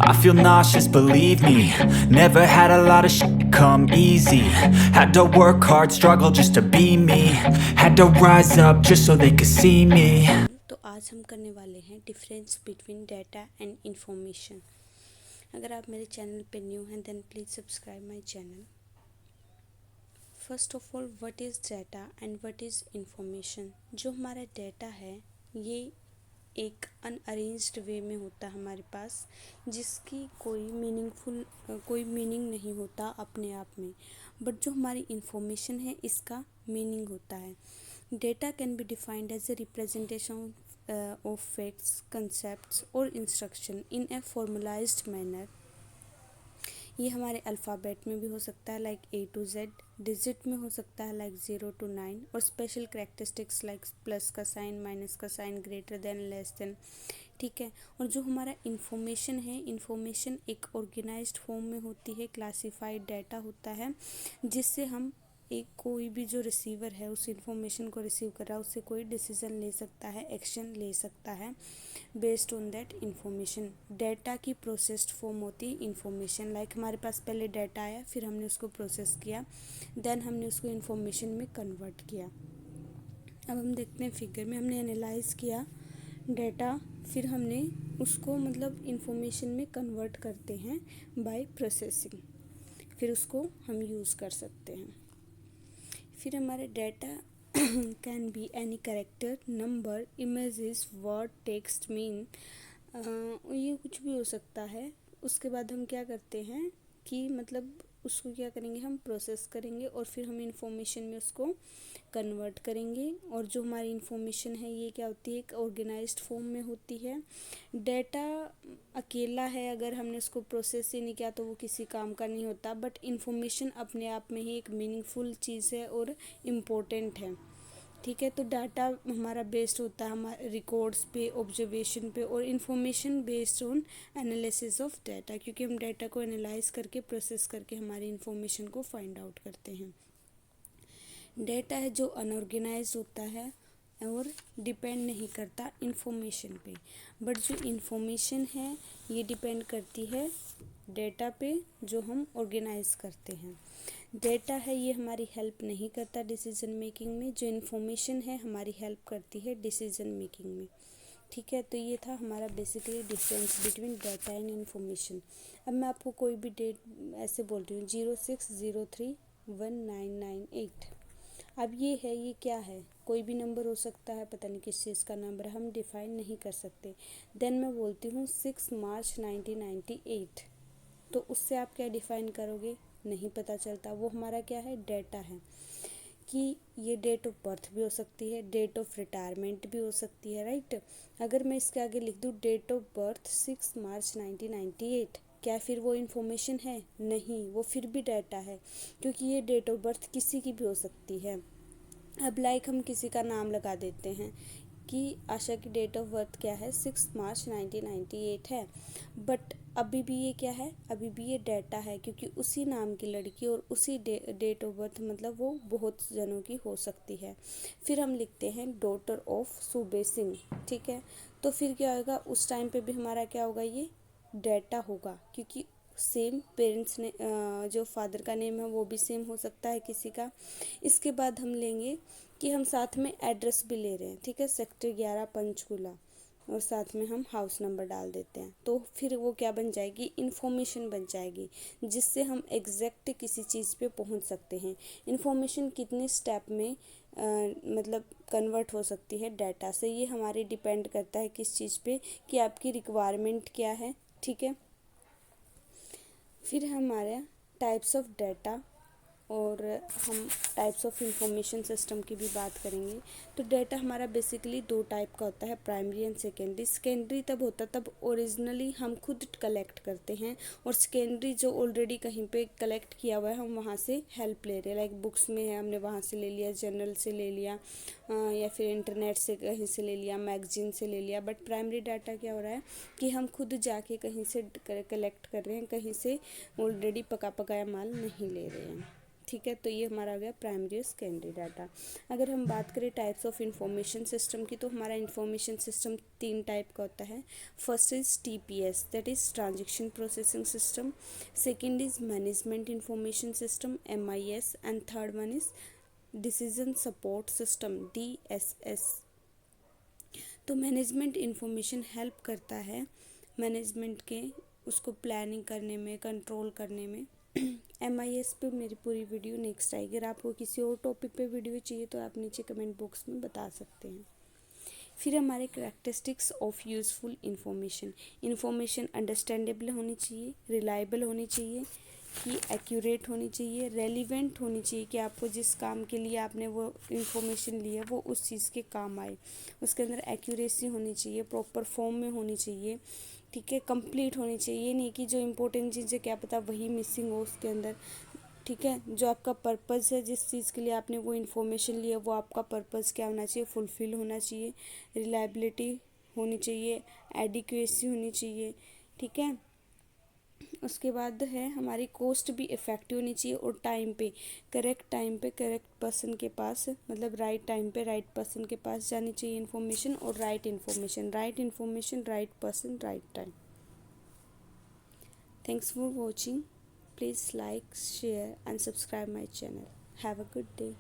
I feel nauseous, believe me. Never had a lot of shit come easy. Had to work hard, struggle just to be me. Had to rise up just so they could see me. तो आज हम करने वाले हैं difference between data and information. अगर आप मेरे channel पे न्यू हैं then please subscribe my channel. First of all, what is data and what is information. जो हमारा डाटा है ये एक अनअरेंज्ड वे में होता है हमारे पास, जिसकी कोई मीनिंग नहीं होता अपने आप में। बट जो हमारी इंफॉर्मेशन है इसका मीनिंग होता है। Data can be defined as a representation of facts, concepts और instruction in a formalized manner। ये हमारे अल्फ़ाबेट में भी हो सकता है like A to Z, digit में हो सकता है लाइक 0 to 9 और स्पेशल करेक्टरिस्टिक्स लाइक प्लस का साइन, माइनस का sign, greater than, less than. ठीक है। और जो हमारा इंफॉर्मेशन है, इंफॉर्मेशन एक ऑर्गेनाइज्ड फॉर्म में होती है, क्लासिफाइड डाटा होता है, जिससे हम कोई भी जो रिसीवर है उस इंफॉर्मेशन को रिसीव कर रहा है उससे कोई डिसीजन ले सकता है, एक्शन ले सकता है based on that information. Data की प्रोसेस्ड फॉर्म होती है इंफॉर्मेशन। लाइक हमारे पास पहले डाटा आया, फिर हमने उसको प्रोसेस किया, देन हमने उसको इंफॉर्मेशन में कन्वर्ट किया। अब हम देखते हैं फिगर में, हमने एनालाइज किया डाटा, फिर हमने उसको मतलब इंफॉर्मेशन में कन्वर्ट करते हैं बाय प्रोसेसिंग, फिर उसको हम यूज़ कर सकते हैं। फिर हमारे data can be any character, number, images, word, text, mean, ये कुछ भी हो सकता है। उसके बाद हम क्या करते हैं कि मतलब उसको क्या करेंगे, हम प्रोसेस करेंगे और फिर हम इंफॉर्मेशन में उसको कन्वर्ट करेंगे। और जो हमारी इंफॉर्मेशन है ये क्या होती है, एक ऑर्गेनाइज्ड फॉर्म में होती है। डाटा अकेला है, अगर हमने उसको प्रोसेस ही नहीं किया तो वो किसी काम का नहीं होता। बट इंफॉर्मेशन अपने आप में ही एक मीनिंगफुल चीज़ है और इम्पोर्टेंट है। ठीक है। तो डाटा हमारा बेस्ड होता है हमारे रिकॉर्ड्स पे, ऑब्जर्वेशन पे, और information based on analysis of data, क्योंकि हम डाटा को एनालाइज करके प्रोसेस करके हमारी इन्फॉर्मेशन को फाइंड आउट करते हैं। डाटा है जो अनऑर्गेनाइज होता है और डिपेंड नहीं करता इंफॉर्मेशन पे। बट जो इंफॉर्मेशन है ये डिपेंड करती है डाटा पे जो हम ऑर्गेनाइज करते हैं। डाटा है ये हमारी हेल्प नहीं करता डिसीजन मेकिंग में, जो इन्फॉर्मेशन है हमारी हेल्प करती है डिसीजन मेकिंग में। ठीक है। तो ये था हमारा basically difference between data and information. अब मैं आपको कोई भी डेट ऐसे बोल रही हूँ 06031998। अब ये है, ये क्या है, कोई भी नंबर हो सकता है, पता नहीं किस चीज़ का नंबर, हम डिफाइन नहीं कर सकते। देन मैं बोलती हूँ 6 मार्च 1998, तो उससे आप क्या डिफाइन करोगे, नहीं पता चलता। वो हमारा क्या है, डाटा है। कि ये डेट ऑफ बर्थ भी हो सकती है, डेट ऑफ रिटायरमेंट भी हो सकती है, राइट। अगर मैं इसके आगे लिख दूँ डेट ऑफ बर्थ 6 मार्च 1998, क्या फिर वो इन्फॉर्मेशन है? नहीं, वो फिर भी डाटा है, क्योंकि ये डेट ऑफ बर्थ किसी की भी हो सकती है। अब लाइक हम किसी का नाम लगा देते हैं कि आशा की डेट ऑफ बर्थ क्या है, 6 मार्च 1998 है। बट अभी भी ये क्या है, अभी भी ये डाटा है, क्योंकि उसी नाम की लड़की और उसी डेट ऑफ बर्थ मतलब वो बहुत जनों की हो सकती है। फिर हम लिखते हैं डॉटर ऑफ सूबे सिंह। ठीक है। तो फिर क्या होगा, उस टाइम पे भी हमारा क्या होगा, ये डाटा होगा, क्योंकि सेम पेरेंट्स ने जो फादर का नेम है वो भी सेम हो सकता है किसी का। इसके बाद हम लेंगे कि हम साथ में एड्रेस भी ले रहे हैं। ठीक है। सेक्टर 11 पंचकूला, और साथ में हम हाउस नंबर डाल देते हैं, तो फिर वो क्या बन जाएगी, इन्फॉर्मेशन बन जाएगी, जिससे हम एग्जैक्ट किसी चीज़ पे पहुंच सकते हैं। इन्फॉर्मेशन कितने स्टेप में मतलब कन्वर्ट हो सकती है डाटा से, ये हमारे डिपेंड करता है किस चीज़ पे, कि आपकी रिक्वायरमेंट क्या है। ठीक है। फिर हमारे टाइप्स ऑफ डाटा और हम टाइप्स ऑफ इंफॉर्मेशन सिस्टम की भी बात करेंगे। तो डाटा हमारा बेसिकली दो टाइप का होता है, प्राइमरी एंड सेकेंडरी। सेकेंडरी तब होता तब ओरिजिनली हम खुद कलेक्ट करते हैं, और सेकेंडरी जो ऑलरेडी कहीं पे कलेक्ट किया हुआ है हम वहाँ से हेल्प ले रहे हैं। लाइक बुक्स में है, हमने वहाँ से ले लिया, जर्नल से ले लिया, या फिर इंटरनेट से कहीं से ले लिया, मैगजीन से ले लिया। बट प्राइमरी डाटा क्या हो रहा है कि हम खुद जाके कहीं से कलेक्ट कर रहे हैं, कहीं से ऑलरेडी पका पकाया माल नहीं ले रहे हैं। ठीक है, तो ये हमारा आ गया प्राइमरी और सेकेंडरी डाटा। अगर हम बात करें टाइप्स ऑफ इंफॉर्मेशन सिस्टम की, तो हमारा इंफॉर्मेशन सिस्टम 3 टाइप का होता है। First is TPS, that is transaction processing system. Second is management information system, MIS, and third one is decision support system, DSS। तो मैनेजमेंट इंफॉर्मेशन हेल्प करता है management के उसको प्लानिंग करने में, कंट्रोल करने में। MIS पे मेरी पूरी वीडियो नेक्स्ट आएगी। अगर आपको किसी और टॉपिक पे वीडियो चाहिए तो आप नीचे कमेंट बॉक्स में बता सकते हैं। फिर हमारे characteristics of useful information. Information understandable होनी चाहिए, रिलायबल होनी चाहिए, कि एक्यूरेट होनी चाहिए, रेलिवेंट होनी चाहिए, कि आपको जिस काम के लिए आपने वो इंफॉर्मेशन ली है वो उस चीज़ के काम आए। उसके अंदर एक्यूरेसी होनी चाहिए, प्रॉपर फॉर्म में होनी चाहिए, ठीक है, कंप्लीट होनी चाहिए। ये नहीं कि जो इम्पोर्टेंट चीज़ है क्या पता वही मिसिंग हो उसके अंदर, ठीक है। जो आपका पर्पज़ है, जिस चीज़ के लिए आपने वो इन्फॉर्मेशन ली है, वो आपका पर्पज़ क्या होना चाहिए, फुलफ़िल होना चाहिए, रिलायबिलिटी होनी चाहिए, एडिक्वेसी होनी चाहिए, ठीक है। उसके बाद है हमारी कॉस्ट भी इफ़ेक्टिव होनी चाहिए, और टाइम पे करेक्ट पर्सन के पास, मतलब राइट टाइम पे राइट पर्सन के पास जानी चाहिए इन्फॉर्मेशन, और right information, right person, right time. Thanks for watching. Please like, share and subscribe my channel. Have a good day.